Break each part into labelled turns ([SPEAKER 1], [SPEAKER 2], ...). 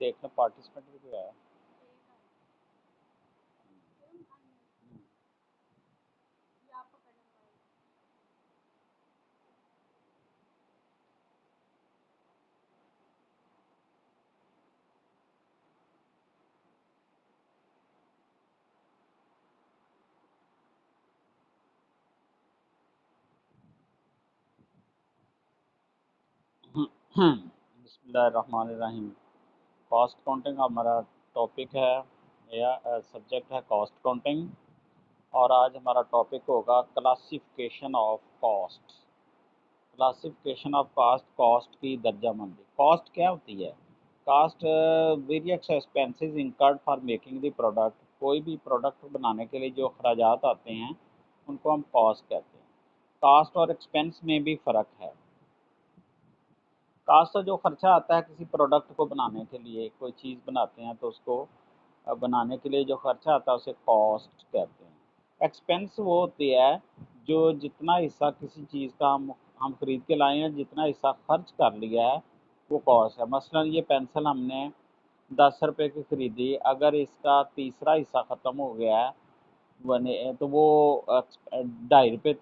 [SPEAKER 1] देखना पार्टिसिपेंट भी तो आया। बिस्मिल्लाहिर्रहमानिर्रहीम। कॉस्ट काउंटिंग हमारा टॉपिक है या सब्जेक्ट है कॉस्ट काउंटिंग। और आज हमारा टॉपिक होगा classification of cost. Classification of cost, cost की दर्जाबंदी। कॉस्ट क्या होती है? Cost various expenses incurred for making the product. कोई भी प्रोडक्ट बनाने के लिए जो अखराजात आते हैं उनको हम कॉस्ट कहते हैं। कॉस्ट और एक्सपेंस में भी फ़र्क है। कास्ट का जो खर्चा आता है किसी प्रोडक्ट को बनाने के लिए, कोई चीज़ बनाते हैं तो उसको बनाने के लिए जो खर्चा आता है उसे कॉस्ट कहते हैं। एक्सपेंस वो होती है जो जितना हिस्सा किसी चीज़ का हम खरीद के लाए हैं, जितना हिस्सा खर्च कर लिया है वो कॉस्ट है। मसलन ये पेंसिल हमने 10 रुपए की खरीदी, अगर इसका तीसरा हिस्सा ख़त्म हो गया है बने तो वो 2.5 रुपये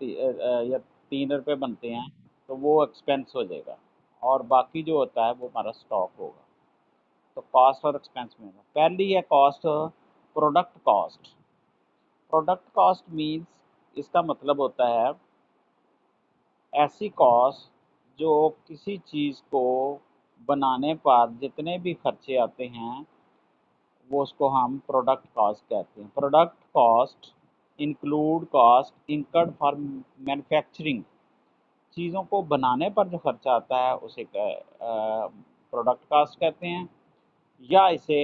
[SPEAKER 1] या 3 रुपये बनते हैं, तो वो एक्सपेंस हो जाएगा। और बाकी जो होता है वो हमारा स्टॉक होगा। तो कॉस्ट और एक्सपेंस में पहली है cost, product cost. Product cost means, इसका मतलब होता है ऐसी कॉस्ट जो किसी चीज़ को बनाने पर जितने भी खर्चे आते हैं वो उसको हम प्रोडक्ट कॉस्ट कहते हैं। Product cost include cost incurred for manufacturing. चीज़ों को बनाने पर जो खर्चा आता है उसे प्रोडक्ट कॉस्ट कहते हैं। या इसे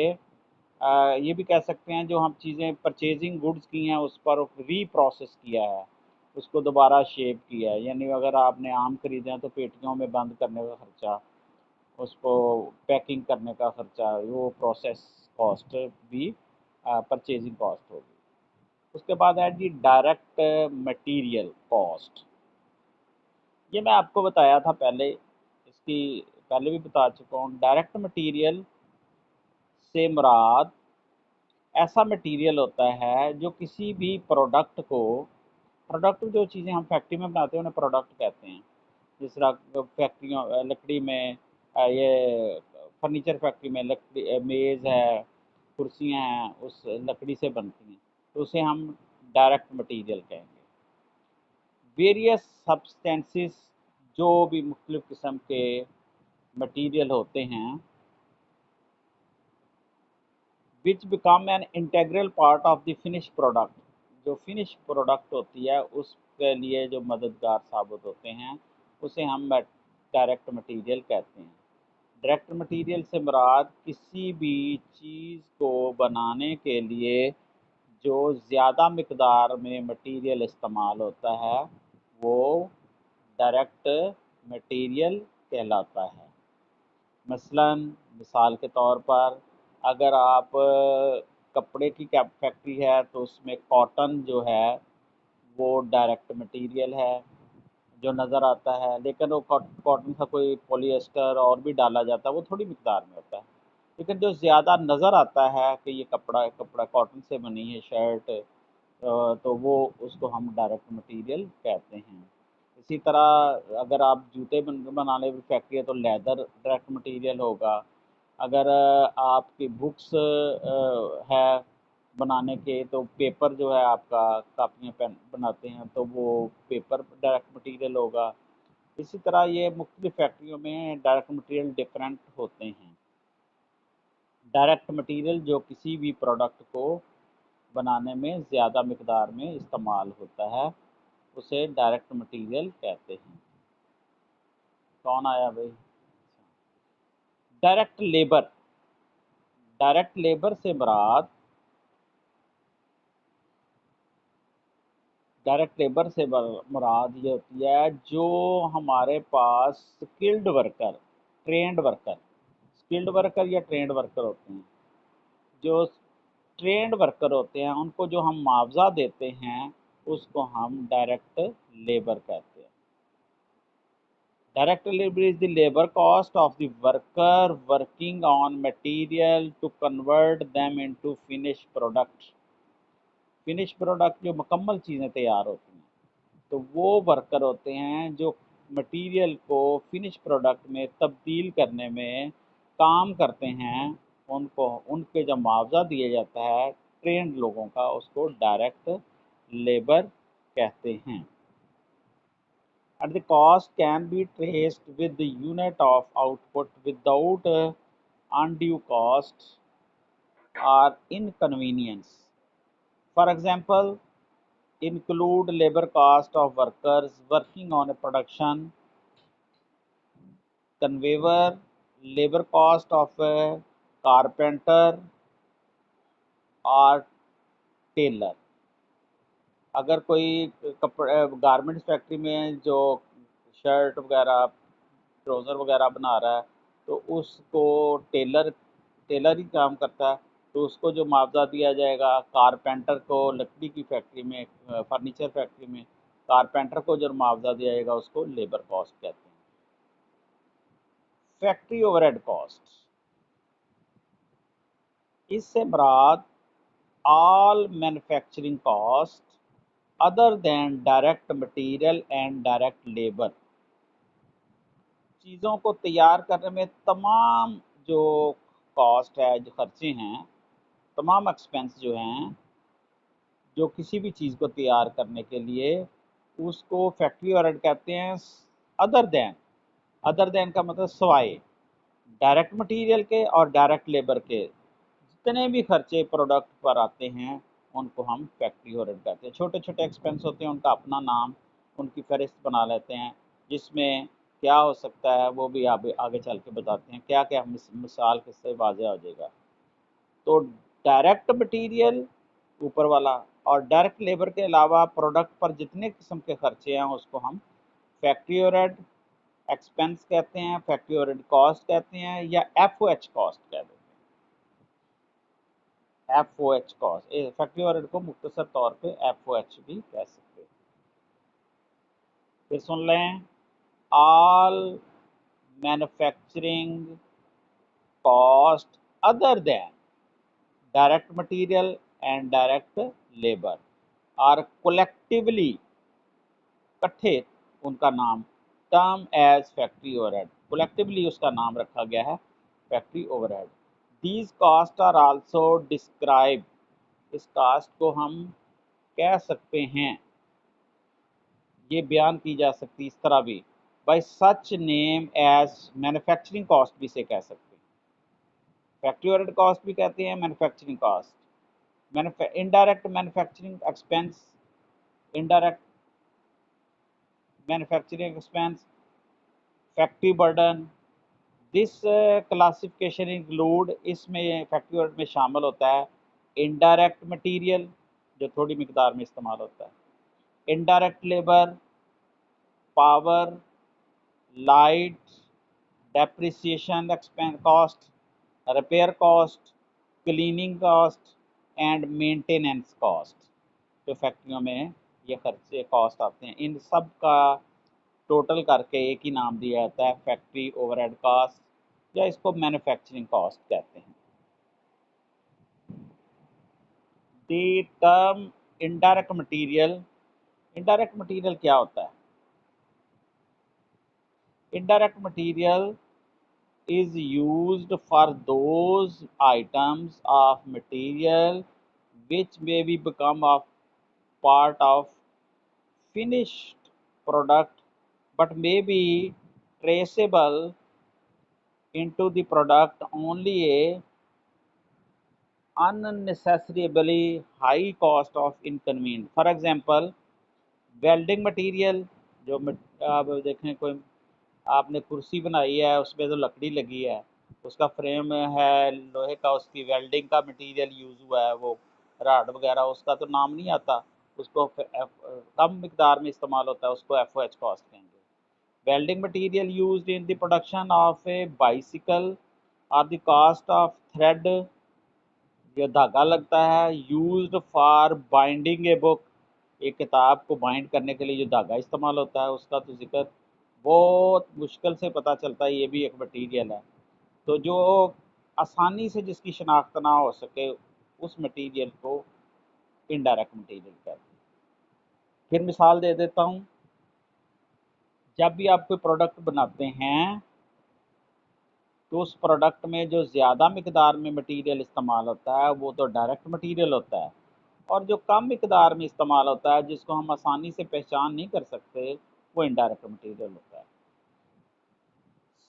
[SPEAKER 1] ये भी कह सकते हैं जो हम चीज़ें परचेजिंग गुड्स की हैं उस पर रीप्रोसेस किया है, उसको दोबारा शेप किया है। यानी अगर आपने आम खरीदे हैं तो पेटियों में बंद करने का खर्चा, उसको पैकिंग करने का खर्चा, वो प्रोसेस कॉस्ट भी परचेजिंग कॉस्ट होगी। उसके बाद है जी डायरेक्ट मटेरियल कॉस्ट। ये मैं आपको बताया था पहले, इसकी पहले भी बता चुका हूँ। डायरेक्ट मटेरियल से मुराद ऐसा मटेरियल होता है जो किसी भी प्रोडक्ट को, प्रोडक्ट जो चीज़ें हम फैक्ट्री में बनाते हैं उन्हें प्रोडक्ट कहते हैं। जिस तरह फैक्ट्रियों लकड़ी में ये फर्नीचर फैक्ट्री में लकड़ी मेज़ है, कुर्सियाँ हैं उस लकड़ी से बनती हैं, तो उसे हम डायरेक्ट मटेरियल कहेंगे। वेरियस सब्सटेंसेस, जो भी मुख्तलिफ़ किस्म के मटेरियल होते हैं, विच become an integral part of the finish product. जो फिनिश प्रोडक्ट होती है उसके लिए जो मददगार साबित होते हैं उसे हम डायरेक्ट मटेरियल कहते हैं। डायरेक्ट मटेरियल से मुराद किसी भी चीज़ को बनाने के लिए जो ज़्यादा मकदार में मटेरियल इस्तेमाल होता है वो डायरेक्ट मटेरियल कहलाता है। मसलन मिसाल के तौर पर अगर आप कपड़े की कैप फैक्ट्री है तो उसमें कॉटन जो है वो डायरेक्ट मटेरियल है जो नज़र आता है, लेकिन वो कॉटन का कोई पॉलिएस्टर और भी डाला जाता है, वो थोड़ी मिकदार में होता है। लेकिन जो ज़्यादा नज़र आता है कि ये कपड़ा कपड़ा कॉटन से बनी है शर्ट, तो वो उसको हम डायरेक्ट मटेरियल कहते हैं। इसी तरह अगर आप जूते बनाने वाली फैक्ट्री है तो लेदर डायरेक्ट मटेरियल होगा। अगर आपकी बुक्स है बनाने के तो पेपर जो है आपका, कापियाँ पेन बनाते हैं तो वो पेपर डायरेक्ट मटेरियल होगा। इसी तरह ये मुख्तलिफ फैक्ट्रियों में डायरेक्ट मटेरियल डिफरेंट होते हैं। डायरेक्ट मटेरियल जो किसी भी प्रोडक्ट को बनाने में ज़्यादा मकदार में इस्तेमाल होता है उसे डायरेक्ट मटेरियल कहते हैं। कौन आया भाई? Direct labour. डायरेक्ट लेबर से मुराद, डायरेक्ट लेबर से मुराद ये होती है जो हमारे पास skilled worker, trained worker, skilled worker या ट्रेंड वर्कर होते हैं। जो ट्रेंड वर्कर होते हैं उनको जो हम मुआवजा देते हैं उसको हम डायरेक्ट लेबर कहते हैं। Direct labor is the labor cost of the worker working on material to convert them into finished product. Finish product जो मुकम्मल चीज़ें तैयार होती हैं, तो वो वर्कर होते हैं जो मटेरियल को फिनिश प्रोडक्ट में तब्दील करने में काम करते हैं। उनको उनके जब मुआवजा दिया जाता है ट्रेंड लोगों का, उसको डायरेक्ट लेबर कहते हैं। And the cost can be traced with the unit of output without undue cost or inconvenience. For example, include labor cost of workers working on a production conveyor, labor cost of a carpenter or tailor. अगर कोई कपड़े garments factory में जो shirt वगैरह trouser वगैरह बना रहा है, तो उसको टेलर टेलर ही काम करता है, तो उसको जो मुआवजा दिया जाएगा। कारपेंटर को लकड़ी की फैक्ट्री में, फर्नीचर फैक्ट्री में कारपेंटर को जो मुआवजा दिया जाएगा उसको लेबर कॉस्ट कहते हैं। फैक्ट्री ओवरहेड कॉस्ट, इससे मुराद all manufacturing cost other than direct material and direct labor। चीज़ों को तैयार करने में तमाम जो कॉस्ट है, जो खर्चे हैं, तमाम एक्सपेंस जो हैं, जो किसी भी चीज़ को तैयार करने के लिए, उसको फैक्ट्री ओवरहेड कहते हैं। अदर देन का मतलब सिवाय डायरेक्ट मटेरियल के और डायरेक्ट लेबर के जितने भी खर्चे प्रोडक्ट पर आते हैं उनको हम फैक्ट्री ओवरहेड कहते हैं। छोटे छोटे एक्सपेंस होते हैं, उनका अपना नाम, उनकी फहरिस्त बना लेते हैं, जिसमें क्या हो सकता है वो भी आगे चल के बताते हैं। क्या क्या मिसाल किससे वाज़ेह हो जाएगा। तो डायरेक्ट मटेरियल ऊपर वाला और डायरेक्ट लेबर के अलावा प्रोडक्ट पर जितने किस्म के खर्चे हैं उसको हम फैक्ट्री ओवरहेड एक्सपेंस कहते हैं, फैक्ट्री ओवरहेड कॉस्ट कहते हैं, या FOH कॉस्ट कहते हैं। FOH कॉस्ट, फैक्ट्री ओवरहेड को मुख्तसर तौर पे FOH भी कह सकते हैं। फिर सुन लें, all manufacturing cost other than direct material and direct labour are collectively, इकट्ठे उनका नाम term as factory overhead, collectively उसका नाम रखा गया है factory overhead. These cost are also describe, इस कास्ट को हम कह सकते हैं, ये बयान की जा सकती इस तरह भी, by such name as manufacturing cost भी से कह सकते हैं। फैक्ट्री ओवरहेड कॉस्ट भी कहते हैं, manufacturing cost, indirect manufacturing expense, indirect manufacturing expense, factory burden. This classification include, इसमें फैक्ट्री ओवरहेड में शामिल होता है इनडायरेक्ट मटेरियल जो थोड़ी मिकदार में इस्तेमाल होता है, indirect labour, power, light, depreciation expense cost, repair cost, cleaning cost and maintenance cost. जो फैक्ट्रियों में ये खर्चे कॉस्ट आते हैं, इन सब का टोटल करके एक ही नाम दिया जाता है फैक्ट्री ओवरहेड कॉस्ट, या इसको मैन्युफैक्चरिंग कॉस्ट कहते हैं। The term indirect material, indirect material क्या होता है? Indirect material is used for those items of material which may be become a part of finished product but may be traceable into the product only a unnecessarily high cost of inconvenience। For example, welding material, जो आप देखें कोई आपने कुर्सी बनाई है, उसमें तो लकड़ी लगी है, उसका फ्रेम है लोहे का, उसकी वेल्डिंग का मटेरियल यूज़ हुआ है, वो राड वगैरह, उसका तो नाम नहीं आता, उसको कम मिकदार में इस्तेमाल होता है, उसको FOH कॉस्ट कहेंगे। Welding material used in the production of A bicycle और द कॉस्ट ऑफ थ्रेड, जो धागा लगता है, used for binding a book, एक किताब को बाइंड करने के लिए जो धागा इस्तेमाल होता है उसका तो जिक्र बहुत मुश्किल से पता चलता है ये भी एक मटेरियल है। तो जो आसानी से जिसकी शनाख्त ना हो सके उस मटेरियल को इनडायरेक्ट मटेरियल कहते हैं। फिर मिसाल दे देता हूँ, जब भी आप कोई प्रोडक्ट बनाते हैं तो उस प्रोडक्ट में जो ज़्यादा मिकदार में मटेरियल इस्तेमाल होता है वो तो डायरेक्ट मटेरियल होता है, और जो कम मिकदार में इस्तेमाल होता है जिसको हम आसानी से पहचान नहीं कर सकते वो इनडायरेक्ट मटेरियल होता है।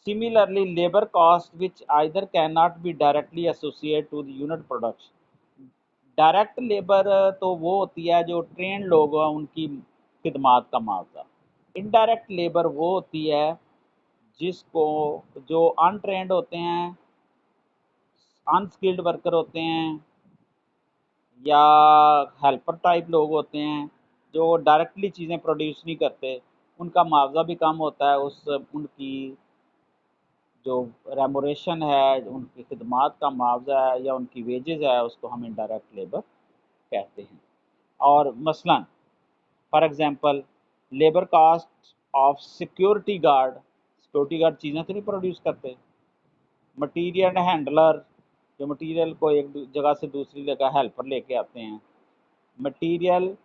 [SPEAKER 1] Similarly, labor cost which either cannot be directly associated to the unit production. Direct labour तो वो होती है जो ट्रेन लोग हैं उनकी खिदमात का मुआवजा। इनडायरेक्ट लेबर वो होती है जिसको जो अनट्रेंड होते हैं, अनस्किल्ड वर्कर होते हैं या हेल्पर टाइप लोग होते हैं जो डायरेक्टली चीज़ें प्रोड्यूस नहीं करते, उनका मुआवजा भी कम होता है। उस उनकी जो रेमोरेशन है, उनकी खिदमात का मुआवजा है या उनकी वेजेस है, उसको हम इनडायरेक्ट लेबर कहते हैं। और मसलन for example labour cost of security guard चीज़ें तो नहीं प्रोड्यूस करते। मटीरियल हैंडलर जो मटीरियल को एक जगह से दूसरी जगह हेल्पर लेके आते हैं। मटीरियल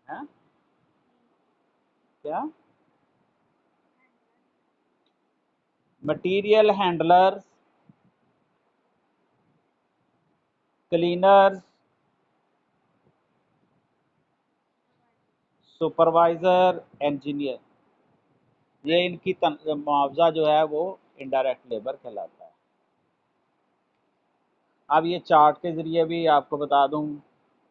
[SPEAKER 1] है क्या, material handlers, cleaners, supervisor, engineer, ये इनकी मुआवजा जो है वो इनडायरेक्ट लेबर कहलाता है। अब ये चार्ट के ज़रिए भी आपको बता दूं,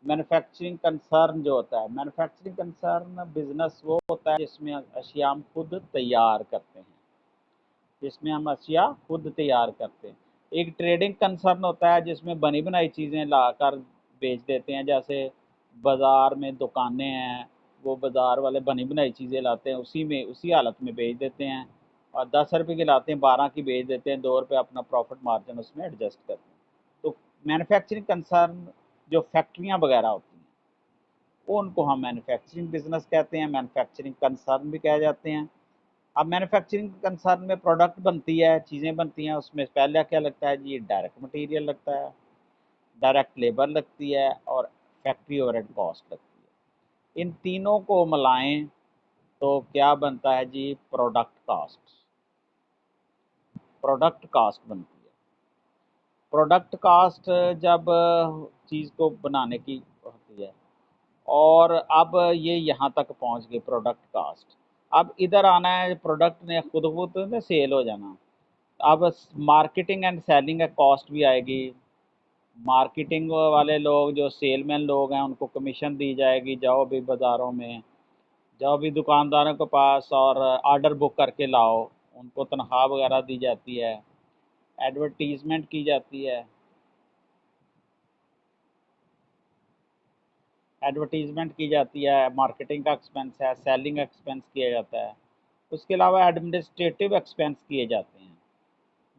[SPEAKER 1] मैन्युफैक्चरिंग कंसर्न जो होता है, मैन्युफैक्चरिंग कंसर्न बिजनेस वो होता है जिसमें अशिया हम खुद तैयार करते हैं, जिसमें हम अशिया खुद तैयार करते हैं। एक ट्रेडिंग कंसर्न होता है जिसमें बनी बनाई चीज़ें लाकर बेच देते हैं, जैसे बाज़ार में दुकानें हैं, वो बाज़ार वाले बनी बनाई चीज़ें लाते हैं, उसी में उसी हालत में बेच देते हैं, और 10 रुपये की लाते हैं 12 की बेच देते हैं, 2 रुपये अपना प्रॉफिट मार्जिन उसमें एडजस्ट करते हैं। तो मैन्युफैक्चरिंग कंसर्न जो फैक्ट्रियाँ वगैरह होती हैं वो उनको हम मैन्युफैक्चरिंग बिजनेस कहते हैं, मैन्युफैक्चरिंग कंसर्न भी कहे जाते हैं। अब मैन्युफैक्चरिंग कंसर्न में प्रोडक्ट बनती है, चीज़ें बनती हैं, उसमें पहले क्या लगता है जी, डायरेक्ट मटेरियल लगता है, डायरेक्ट लेबर लगती है और फैक्ट्री ओवरहेड कॉस्ट लगती है। इन तीनों को मिलाएं तो क्या बनता है जी, प्रोडक्ट कास्ट। प्रोडक्ट कास्ट बनती है। प्रोडक्ट कास्ट जब चीज़ को बनाने की होती है, और अब ये यहाँ तक पहुँच गई प्रोडक्ट कास्ट। अब इधर आना है, प्रोडक्ट ने खुद ने सेल हो जाना। अब मार्केटिंग एंड सेलिंग का कॉस्ट भी आएगी। मार्केटिंग वाले लोग जो सेलमैन लोग हैं उनको कमीशन दी जाएगी, जाओ भी बाज़ारों में, जाओ भी दुकानदारों के पास और ऑर्डर बुक करके लाओ, उनको तनख्वाह वगैरह दी जाती है, एडवर्टीज़मेंट की जाती है, मार्केटिंग का एक्सपेंस है, सेलिंग एक्सपेंस किया जाता है। उसके अलावा एडमिनिस्ट्रेटिव एक्सपेंस किए जाते हैं।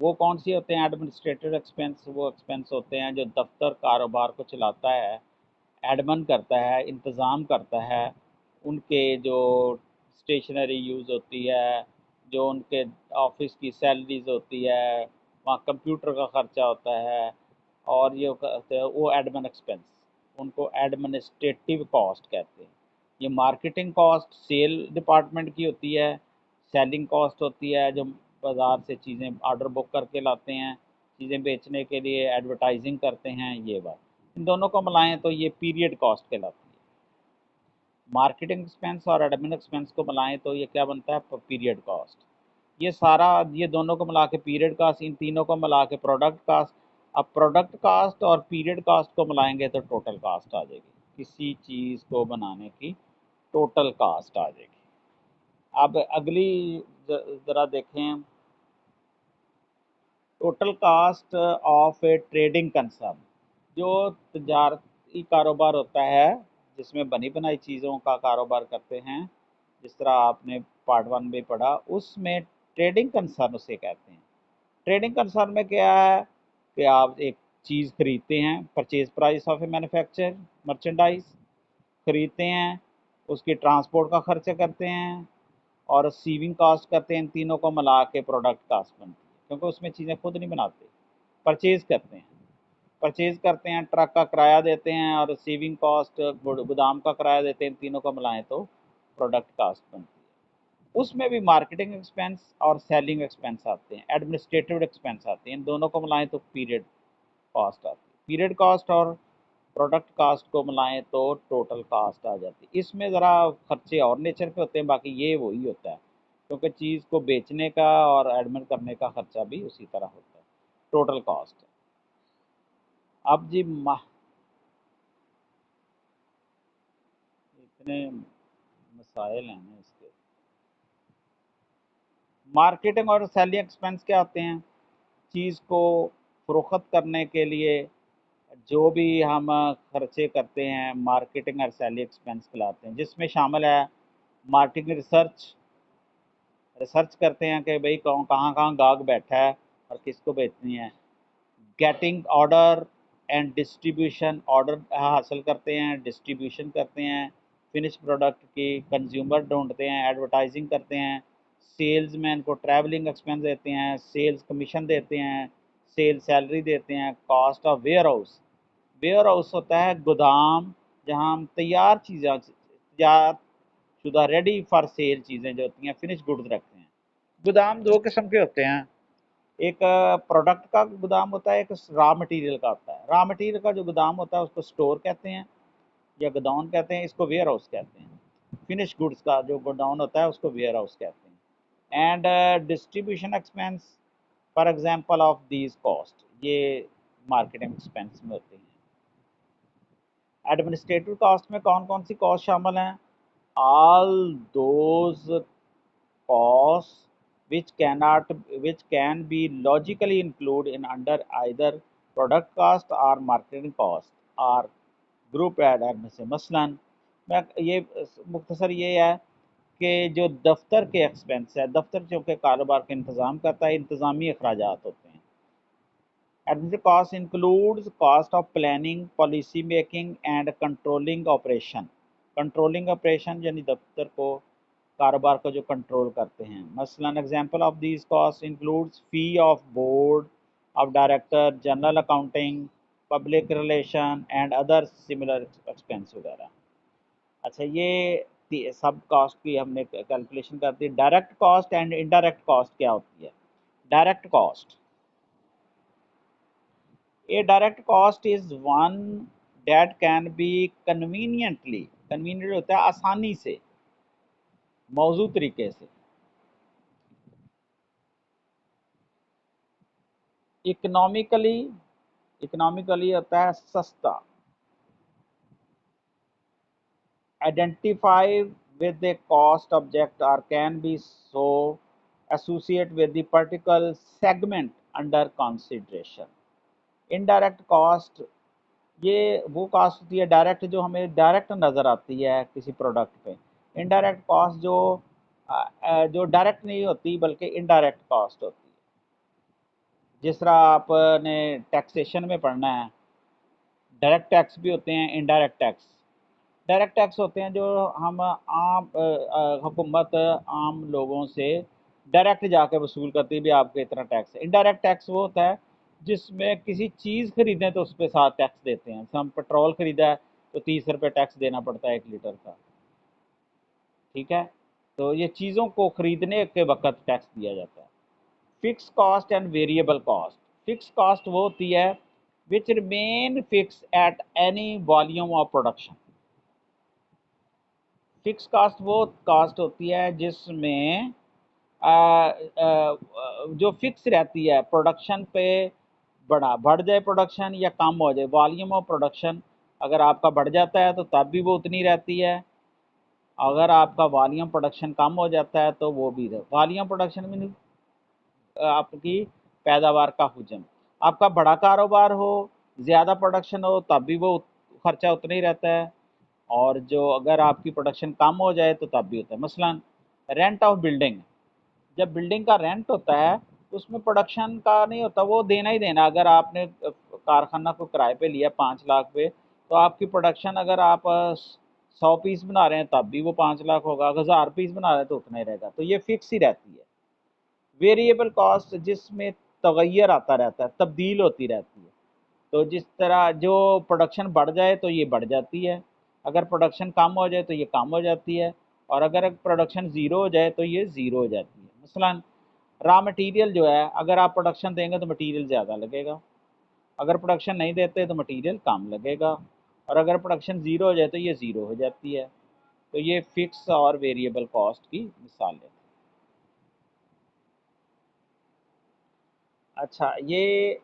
[SPEAKER 1] वो कौन सी होते हैं एडमिनिस्ट्रेटिव एक्सपेंस? वो एक्सपेंस होते हैं जो दफ्तर कारोबार को चलाता है, एडमन करता है, इंतज़ाम करता है, उनके जो स्टेशनरी यूज़ होती है, जो उनके ऑफिस की सैलरीज होती है, वहाँ कंप्यूटर का ख़र्चा होता है, और ये कहते हैं वो एडमन एक्सपेंस, उनको एडमिनिस्ट्रेटिव कॉस्ट कहते हैं। ये मार्केटिंग कॉस्ट सेल डिपार्टमेंट की होती है, सेलिंग कॉस्ट होती है जो बाज़ार से चीज़ें ऑर्डर बुक करके लाते हैं, चीज़ें बेचने के लिए एडवर्टाइजिंग करते हैं, ये बात। इन दोनों को मिलाएं तो ये पीरियड कॉस्ट कहलाती है। मार्केटिंग एक्सपेंस और एडमिन एक्सपेंस को मिलाएं तो ये क्या बनता है, पीरियड कॉस्ट। ये सारा, ये दोनों को मिला के पीरियड कास्ट, इन तीनों को मिला के प्रोडक्ट कास्ट। अब प्रोडक्ट कास्ट और पीरियड कास्ट को मिलाएंगे तो टोटल कास्ट आ जाएगी, किसी चीज़ को बनाने की टोटल कास्ट आ जाएगी। अब अगली ज़रा देखें, total cast of A trading concern. जो तजारती कारोबार होता है जिसमें बनी बनाई चीज़ों का कारोबार करते हैं, जिस तरह आपने पार्ट 1 में पढ़ा, उसमें ट्रेडिंग कंसर्न उसे कहते हैं। ट्रेडिंग कंसर्न में क्या है कि आप एक चीज़ खरीदते हैं, purchase price of A manufacture merchandise खरीदते हैं, उसके ट्रांसपोर्ट का खर्चा करते हैं और सीविंग कॉस्ट करते हैं। इन तीनों को मिला के प्रोडक्ट कॉस्ट बनती है, क्योंकि उसमें चीज़ें खुद नहीं बनाते, परचेज करते हैं, ट्रक का किराया देते हैं और सीविंग कॉस्ट गोदाम का किराया देते हैं। इन तीनों को मिलाएं तो प्रोडक्ट कॉस्ट बनती है। उसमें भी मार्केटिंग एक्सपेंस और सेलिंग एक्सपेंस आते हैं, एडमिनिस्ट्रेटिव एक्सपेंस आते हैं। इन दोनों को मिलाएं तो पीरियड कॉस्ट आती है। पीरियड कॉस्ट और प्रोडक्ट कॉस्ट को मिलाएं तो टोटल कॉस्ट आ जाती है। इसमें ज़रा खर्चे और नेचर पे होते हैं, बाकी ये वही होता है, क्योंकि चीज़ को बेचने का और एडमिट करने का खर्चा भी उसी तरह होता है, टोटल कॉस्ट। अब जी इतने मसाइल हैं ना इसके। मार्केटिंग और सेलिंग एक्सपेंस क्या होते हैं? चीज़ को फरोख्त करने के लिए जो भी हम खर्चे करते हैं, मार्केटिंग और सेलिंग एक्सपेंस कहलाते हैं, जिसमें शामिल है मार्केटिंग रिसर्च करते हैं कि भाई कहाँ कहाँ गाहक बैठा है और किसको बेचनी है। Getting order and distribution, order हासिल करते हैं, डिस्ट्रीब्यूशन करते हैं फिनिश प्रोडक्ट की, कंज्यूमर ढूंढते हैं, एडवर्टाइजिंग करते हैं, सेल्समैन को ट्रैवलिंग एक्सपेंस देते हैं, सेल्स कमीशन देते हैं, सेल सैलरी देते हैं। कॉस्ट ऑफ वेयर हाउस होता है गोदाम, जहाँ हम तैयार चीज़ें, तैयार शुदा रेडी फॉर सेल चीज़ें जो होती हैं, फिनिश गुड्स रखते हैं। गोदाम दो किस्म के होते हैं, एक प्रोडक्ट का गोदाम होता है, एक रॉ मटेरियल का होता है। रॉ मटेरियल का जो गोदाम होता है उसको स्टोर कहते हैं या गोडाउन कहते हैं, इसको वेयर हाउस कहते हैं। फिनिश गुड्स का जो गोडाउन होता है उसको वेयर हाउस कहते हैं। And distribution expense for example of these cost, ये मार्केटिंग एक्सपेंस में होते हैं। एडमिनिस्ट्रेटिव कॉस्ट में कौन कौन सी कॉस्ट शामिल हैं? All those costs which can be logically included in under either product cost or marketing cost or group add से। मसलन मैं ये मुख्तसर ये है कि जो दफ्तर के एक्सपेंस है, दफ्तर जो कि कारोबार का इंतज़ाम करता है, इंतज़ामी अखराजात होते हैं। Administrative cost includes cost of planning, policy making and controlling operation. Controlling operation यानी दफ्तर को, कारोबार को जो कंट्रोल करते हैं। मसलन example of these cost includes fee of board of director, general accounting, public relation and other similar expense वगैरह। अच्छा, ये सब कॉस्ट की हमने कैलकुलेशन कर दी। Direct cost and indirect cost क्या होती है? Direct cost, a direct cost is one that can be conveniently, convenient होता है आसानी से, मौजूद तरीके से, इकोनॉमिकली, इकोनॉमिकली होता है सस्ता, identify with the cost object और can be so associate with the particular segment under consideration. Indirect cost, ये वो कॉस्ट होती है डायरेक्ट, जो हमें डायरेक्ट नज़र आती है किसी प्रोडक्ट पे। इनडायरेक्ट कॉस्ट जो डायरेक्ट नहीं होती बल्कि इनडायरेक्ट कॉस्ट होती है। जिस तरह आपने टैक्सेशन में पढ़ना है, डायरेक्ट टैक्स भी होते हैं, इनडायरेक्ट टैक्स। डायरेक्ट टैक्स होते हैं जो हम आम हुकूमत आम लोगों से डायरेक्ट जाके वसूल करती है, भी आपके इतना टैक्स है। इनडायरेक्ट टैक्स वो होता है जिसमें किसी चीज़ खरीदें तो उस पर साथ टैक्स देते हैं। हम पेट्रोल खरीदा है तो 30 रुपये टैक्स देना पड़ता है 1 लीटर का, ठीक है। तो ये चीज़ों को खरीदने के वक्त टैक्स दिया जाता है। Fix cost and variable cost, fix cost वो होती है which remain fix at any volume of production. Fix cost वो कास्ट होती है जिसमें जो फिक्स रहती है प्रोडक्शन पे, बढ़ जाए प्रोडक्शन या कम हो जाए, वॉल्यूम ऑफ प्रोडक्शन अगर आपका बढ़ जाता है तो तब भी वो उतनी रहती है, अगर आपका वॉल्यूम प्रोडक्शन कम हो जाता है तो वो भी। वॉल्यूम प्रोडक्शन में आपकी पैदावार का हुजम, आपका बड़ा कारोबार हो, ज़्यादा प्रोडक्शन हो, तब भी वो खर्चा उतना ही रहता है, और जो अगर आपकी प्रोडक्शन कम हो जाए तो तब भी होता है। मसलन रेंट ऑफ बिल्डिंग, जब बिल्डिंग का रेंट होता है तो उसमें प्रोडक्शन का नहीं होता, वो देना ही देना। अगर आपने कारखाना को किराए पे लिया 5 लाख पे, तो आपकी प्रोडक्शन अगर आप 100 पीस बना रहे हैं तब भी वो 5 लाख होगा, 1000 पीस बना रहे हैं तो उतना ही रहेगा। तो ये फिक्स ही रहती है। वेरिएबल कॉस्ट जिसमें तगैर आता रहता है, तब्दील होती रहती है। तो जिस तरह जो प्रोडक्शन बढ़ जाए तो ये बढ़ जाती है, अगर प्रोडक्शन कम हो जाए तो ये कम हो जाती है, और अगर प्रोडक्शन ज़ीरो हो जाए तो ये ज़ीरो हो जाती है। मसलन रॉ मटेरियल जो है, अगर आप प्रोडक्शन देंगे तो मटेरियल ज़्यादा लगेगा, अगर प्रोडक्शन नहीं देते तो मटेरियल कम लगेगा, और अगर प्रोडक्शन ज़ीरो हो जाए तो ये ज़ीरो हो जाती है। तो ये फिक्स और वेरिएबल कॉस्ट की मिसाल है। अच्छा, ये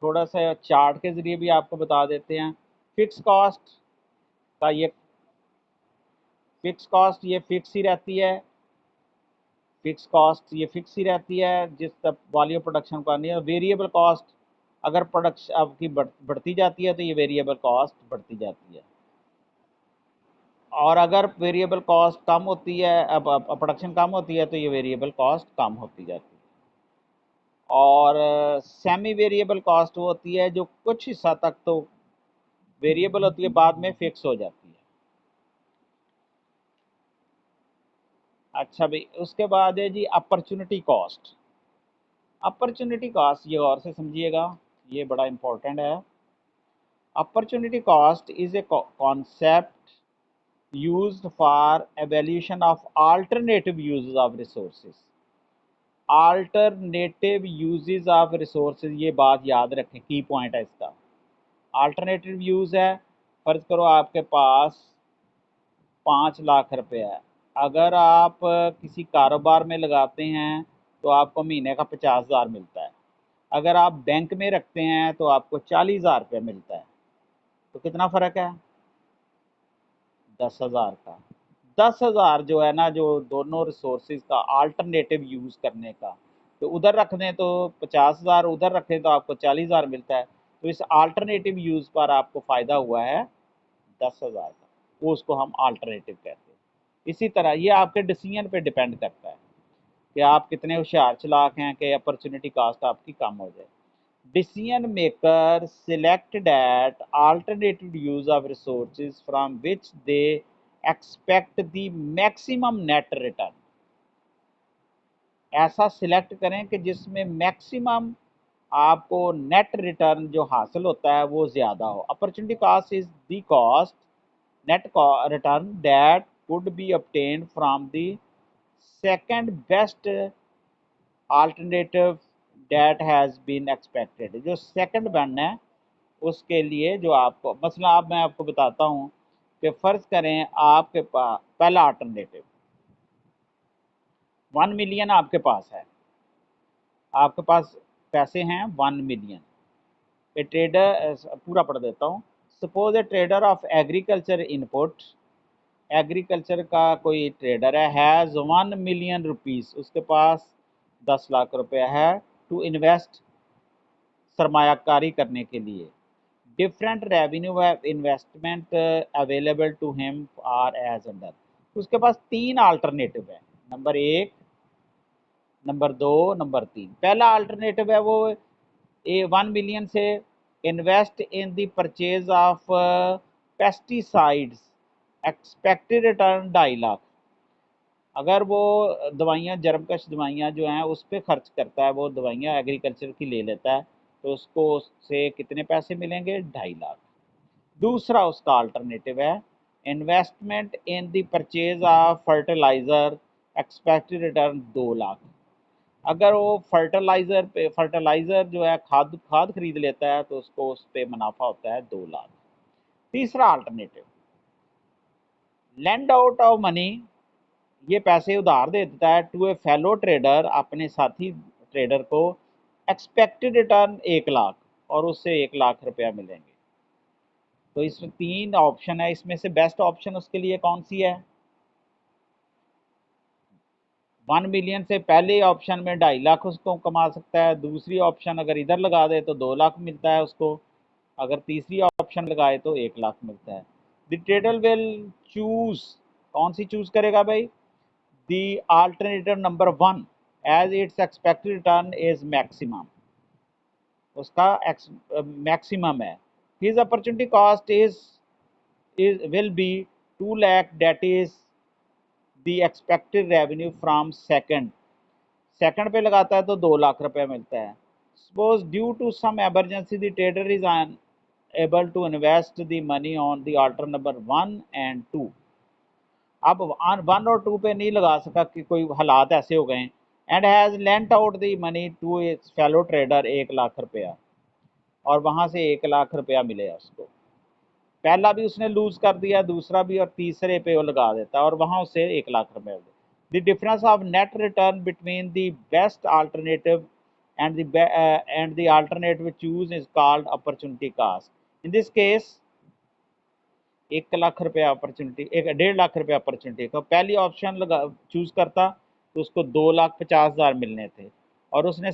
[SPEAKER 1] थोड़ा सा चार्ट के ज़रिए भी आपको बता देते हैं। फिक्स कॉस्ट का ये फिक्स कॉस्ट ये फिक्स ही रहती है, फिक्स कॉस्ट ये फिक्स ही रहती है जिस तक वॉल्यूम प्रोडक्शन करनी है। वेरिएबल कॉस्ट अगर प्रोडक्शन आपकी बढ़ती जाती है तो ये वेरिएबल कॉस्ट बढ़ती जाती है, और अगर वेरिएबल कॉस्ट कम होती है, अब प्रोडक्शन कम होती है तो ये वेरिएबल कॉस्ट कम होती जाती है। और सेमी वेरिएबल कॉस्ट वो होती है जो कुछ हिस्सा तक तो वेरिएबल होती है, बाद में फिक्स हो जाती है। अच्छा भाई, उसके बाद है जी अपॉर्चुनिटी कॉस्ट। अपॉर्चुनिटी कॉस्ट ये और से समझिएगा, ये बड़ा इंपॉर्टेंट है। Opportunity cost is a concept used for evaluation of alternative uses of resources। Alternative uses of resources, ये बात याद रखें, की पॉइंट है इसका। अल्टरनेटिव यूज है, फर्ज करो आपके पास 5 लाख रुपए है, अगर आप किसी कारोबार में लगाते हैं तो आपको महीने का 50,000 मिलता है, अगर आप बैंक में रखते हैं तो आपको 40,000 रुपये मिलता है। तो कितना फ़र्क है? 10,000 का। 10,000 जो है ना, जो दोनों रिसोर्सेज का अल्टरनेटिव यूज़ करने का, तो उधर रख दें तो 50,000, उधर रखें तो आपको 40,000 मिलता है। तो इस अल्टरनेटिव यूज़ पर आपको फ़ायदा हुआ है 10,000 का, वो उसको हम अल्टरनेटिव कहते हैं। इसी तरह ये आपके डिसीजन पे डिपेंड करता है कि आप कितने होशियार चालाक हैं कि अपॉर्चुनिटी कॉस्ट आपकी कम हो जाए। Decision maker select that alternative use of resources from which they expect the maximum net return। ऐसा सिलेक्ट करें कि जिसमें मैक्सिमम आपको नेट रिटर्न जो हासिल होता है वो ज़्यादा हो। Opportunity cost is the cost net return that could be obtained from the second best alternative that has been expected. जो सेकंड वन है उसके लिए जो आपको, मसला अब मैं आपको बताता हूँ कि फ़र्ज़ करें आपके पास पहला अल्टरनेटिव 1 मिलियन आपके पास है, आपके पास पैसे हैं 1 मिलियन। ए ट्रेडर, पूरा पढ़ देता हूँ। Suppose A trader of agriculture input, agriculture का कोई ट्रेडर है, हैज़ 1 मिलियन रुपीज़, उसके पास 10 लाख रुपया है, टू इन्वेस्ट, सरमायाकारी करने के लिए। Different revenue investment available to him are as under. उसके पास 3 अल्टरनेटिव है, नंबर 1, नंबर 2, नंबर 3। पहला अल्टरनेटिव है वो 1 मिलियन से invest in the purchase of pesticides, expected return 2.5 lakh. अगर वो दवाइयाँ, जरमकश दवाइयाँ जो हैं उस पर खर्च करता है, वो दवाइयाँ एग्रीकल्चर की ले लेता है, तो उसको उससे कितने पैसे मिलेंगे? 2.5 लाख। दूसरा उसका अल्टरनेटिव है investment in the purchase of fertiliser, expected return 2 lakh. अगर वो फर्टिलाइज़र जो है, खाद खाद खरीद लेता है तो उसको उस पर मुनाफा होता है 2 लाख। तीसरा alternative lend out of money, ये पैसे उधार दे देता है टू ए फेलो ट्रेडर, अपने साथी ट्रेडर को, एक्सपेक्टेड रिटर्न 1 लाख, और उससे 1 लाख रुपया मिलेंगे। तो इसमें 3 ऑप्शन है, इसमें से बेस्ट ऑप्शन उसके लिए कौन सी है? 1 मिलियन से पहले ऑप्शन में 2.5 लाख उसको कमा सकता है, दूसरी ऑप्शन अगर इधर लगा दे तो 2 लाख मिलता है उसको, अगर तीसरी ऑप्शन लगाए तो 1 लाख मिलता है। द ट्रेडर विल चूज, कौन सी चूज करेगा भाई? The alternative number 1 as its expected return is maximum. उसका मैक्सिमम है। His opportunity cost is will be 2 lakh, that is the expected revenue from second. Second पे लगाता है तो 2 लाख रुपए मिलता है। Suppose due to some emergency the trader is able to invest the money on the alter number 1 and 2। अब 1 और 2 पे नहीं लगा सका कि कोई हालात ऐसे हो गए, and has lent out the money to a fellow trader 1 lakh रुपया, और वहां से 1 लाख रुपया मिले उसको। पहला भी उसने लूज कर दिया, दूसरा भी, और तीसरे पे वो लगा देता है और वहां उसे 1 लाख रुपया। The difference of net return between the best alternative and the alternative choose is called opportunity cost। in this case 1 lakh रुपया अपॉर्चुनिटी, 1.5 लाख रुपया अपॉर्चुनिटी का, पहली ऑप्शन लगा चूज करता तो उसको 2,50,000 मिलने थे, और उसने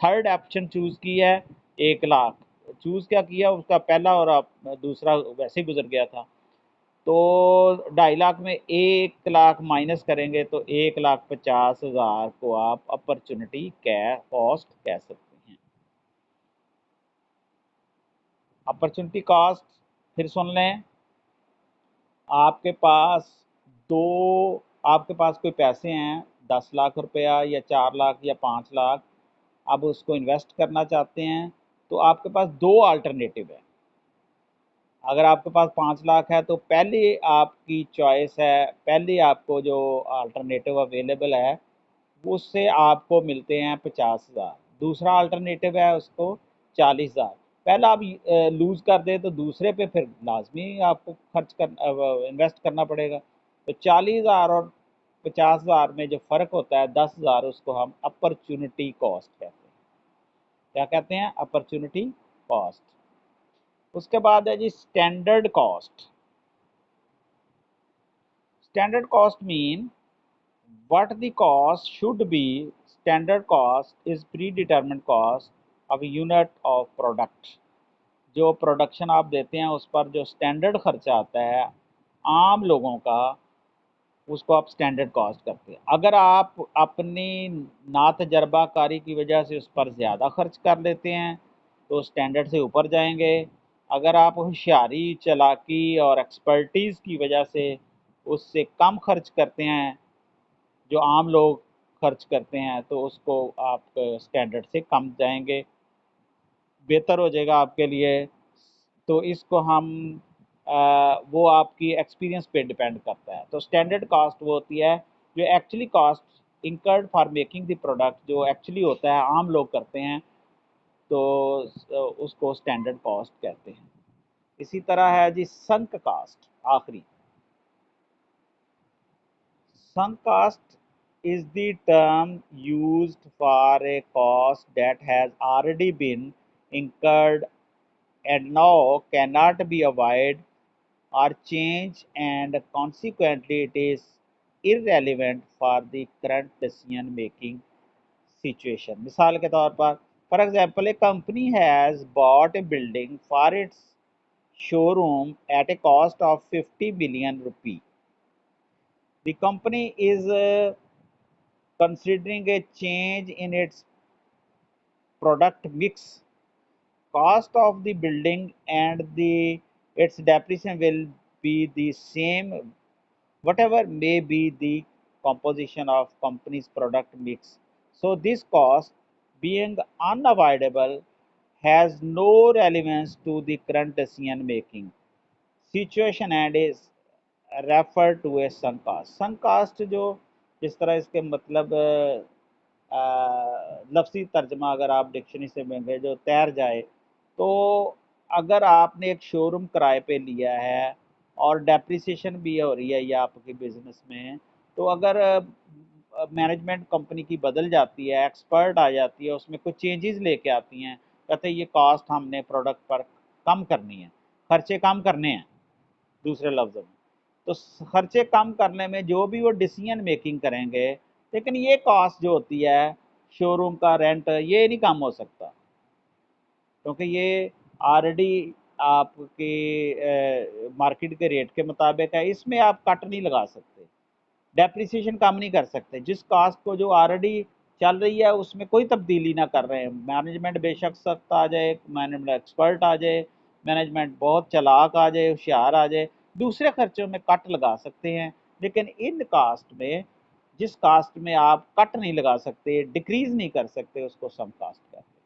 [SPEAKER 1] थर्ड ऑप्शन चूज किया है 1 लाख। चूज क्या किया, उसका पहला और दूसरा वैसे ही गुजर गया था, तो 2.5 लाख में 1 लाख माइनस करेंगे तो 1,50,000 को आप अपॉर्चुनिटी कॉस्ट कह सकते हैं। अपॉर्चुनिटी कॉस्ट फिर सुन लें। आपके पास दो आपके पास कोई पैसे हैं 10 लाख रुपया या 4 लाख या 5 लाख, आप उसको इन्वेस्ट करना चाहते हैं, तो आपके पास दो अल्टरनेटिव है। अगर आपके पास 5 लाख है तो पहली आपकी चॉइस है, पहली आपको जो अल्टरनेटिव अवेलेबल है उससे आपको मिलते हैं 50,000। दूसरा अल्टरनेटिव है उसको 40,000। पहला आप लूज कर दें तो दूसरे पे फिर लाजमी आपको खर्च कर इन्वेस्ट करना पड़ेगा। तो 40,000 और 50,000 में जो फ़र्क होता है 10,000, उसको हम अपॉर्चुनिटी कॉस्ट कहते हैं। क्या कहते हैं? Opportunity cost. उसके बाद है जी standard cost. Standard cost mean what the cost should be। standard cost is predetermined cost of a unit of product। जो प्रोडक्शन आप देते हैं उस पर जो स्टैंडर्ड खर्चा आता है आम लोगों का, उसको आप स्टैंडर्ड कॉस्ट करते हैं। अगर आप अपनी नातजर्बाकारी की वजह से उस पर ज़्यादा खर्च कर लेते हैं तो स्टैंडर्ड से ऊपर जाएंगे। अगर आप होशियारी, चालाकी और एक्सपर्टीज़ की वजह से उससे कम खर्च करते हैं जो आम लोग खर्च करते हैं, तो उसको आप स्टैंडर्ड से कम जाएंगे, बेहतर हो जाएगा आपके लिए। तो इसको हम वो आपकी एक्सपीरियंस पे डिपेंड करता है। तो स्टैंडर्ड कॉस्ट वो होती है जो actually cost incurred for making the product, जो एक्चुअली होता है आम लोग करते हैं, तो उसको स्टैंडर्ड कॉस्ट कहते हैं। इसी तरह है जी संक कास्ट, आखिरी। Sunk cost is the term used for a cost that has already been incurred and now cannot be avoided or changed, and consequently it is irrelevant for the current decision making situation। मिसाल के तौर पर, for example, a company has bought a building for its showroom at a cost of 50 million rupee। The company is considering a change in its product mix. Cost of the building and its depreciation will be the same, whatever may be the composition of company's product mix. So this cost, being unavoidable, has no relevance to the current decision making situation and is referred to as sunk cost। sunk cost जो जिस तरह इसके मतलब लफ्ज़ी तर्जमा अगर आप dictionary से लेंगे जो तैर जाए, तो अगर आपने एक शोरूम किराए पे लिया है और डेप्रिसिएशन भी हो रही है या आपके बिजनेस में, तो अगर मैनेजमेंट कंपनी की बदल जाती है, एक्सपर्ट आ जाती है, उसमें कुछ चेंजेस लेके आती हैं, कहते हैं ये कॉस्ट हमने प्रोडक्ट पर कम करनी है, खर्चे कम करने हैं दूसरे लफ्ज़ों में। तो खर्चे कम करने में जो भी वो डिसीजन मेकिंग करेंगे, लेकिन ये कॉस्ट जो होती है शोरूम का रेंट, ये नहीं कम हो सकता, क्योंकि ये ऑलरेडी आपके मार्केट के रेट के मुताबिक है, इसमें आप कट नहीं लगा सकते, डेप्रिसिएशन कम नहीं कर सकते। जिस कास्ट को जो ऑलरेडी चल रही है उसमें कोई तब्दीली ना कर रहे हैं। मैनेजमेंट बेशक सख्त आ जाए, मैनेजमेंट एक्सपर्ट आ जाए, मैनेजमेंट बहुत चालाक आ जाए, होशियार आ जाए, दूसरे खर्चों में कट लगा सकते हैं, लेकिन इन कास्ट में, जिस कास्ट में आप कट नहीं लगा सकते, डिक्रीज नहीं कर सकते, उसको सम कास्ट कहते हैं।